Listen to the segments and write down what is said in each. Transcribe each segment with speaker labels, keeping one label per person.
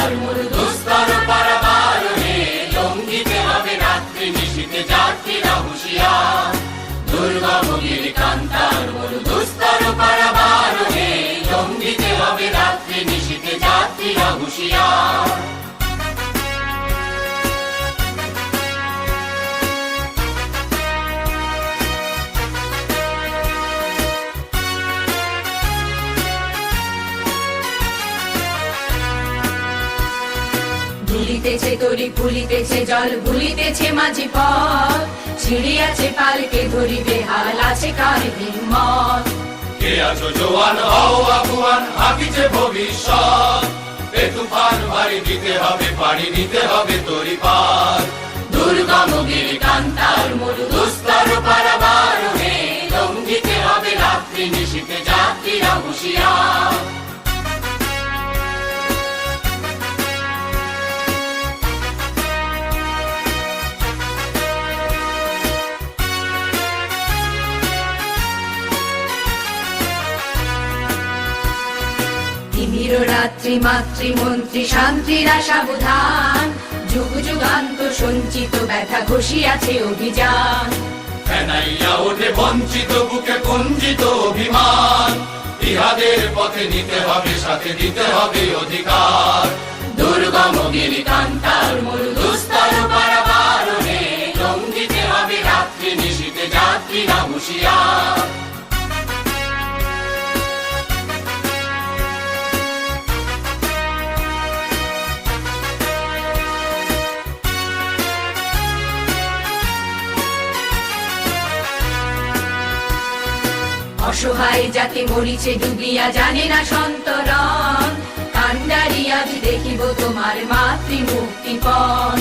Speaker 1: কান্তার মরু দুস্তর পারাবার হে, লঙ্ঘিতে হবে রাত্রি নিশীথে যাত্রীরা হুঁশিয়ার। দুর্গমগির কান্তার মরু দুস্তর পারাবার হে, লঙ্ঘিতে হবে রাত্রি নিশীথে যাত্রীরা হুঁশিয়ার।
Speaker 2: দুলিতেছে তরি ফুলিতেছে জল ভুলিতেছে মাঝি পথ, ছিড়িয়াছে পালকে ধরিবে হাল আছে কার হিম্মত।
Speaker 1: কে আছো জোয়ান হও আগুয়ান, হাকিছে ভবিষ্যৎ। এ তুফান ভারী দিতে হবে পাড়ি দিতে হবে তরি পার। দুর্গমগির কান্তার মরু দুস্তর পারাবার হে, লঙ্ঘিতে হবে রাত্রি নিশীথে যাত্রীরা হুঁশিয়ার।
Speaker 2: তিমির রাত্রি মাতৃমন্ত্রী শান্তিরা সাবধান, যুগ যুগান্ত সঞ্চিত ব্যথা ঘষিয়াছে অভিযান।
Speaker 1: ফেনাইয়া ওঠে বঞ্চিত বুকে কুঞ্চিত অভিমান, ইহাদের পথে নিতে হবে সাথে দিতে হবে অধিকার। দুর্গমগির কান্তার মরু দুস্তর পারাবার হে, লঙ্ঘিতে হবে রাত্রি নিশীথে যাত্রীরা হুঁশিয়ার।
Speaker 2: অসহায় জাতি মরিছে ডুবিয়া জানে না সন্তরণ, কান্ডারি আজ দেখিব তোমার মাতৃমুক্তিপণ।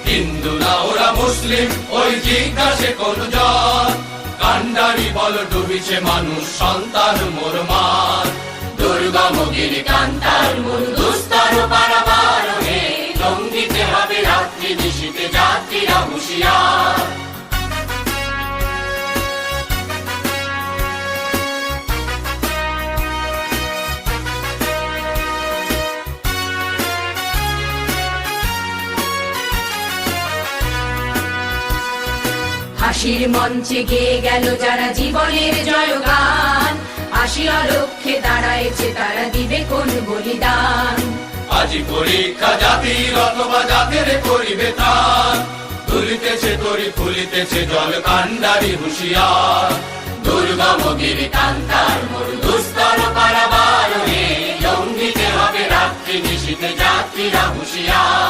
Speaker 1: হিন্দু না ওরা মুসলিম ওই জিজ্ঞাসে কোন জন, কান্ডারি বল ডুবিছে মানুষ সন্তান মোর মার। দুর্গমগির কান্তার মরু দুস্তর পারাবার হে, লঙ্ঘিতে হবে রাত্রি নিশীথে যাত্রীরা হুঁশিয়ার।
Speaker 2: হাসির মঞ্চে গেয়ে গেল যারা জীবনের জয়গান, আসিয়া লক্ষ্যে দাঁড়াইছে তারা দিবে কোন বলিদান।
Speaker 1: আজি পরীক্ষা জাতির অথবা জাতের করিবে তার, তুলিতেছে তরি ফুলিতেছে জল কান্ডারি হুঁশিয়ার। দুর্গমগির কান্তার মরু দুস্তর পারাবার হে, লঙ্ঘিতে হবে রাত্রি নিশীথে যাত্রীরা হুঁশিয়ার।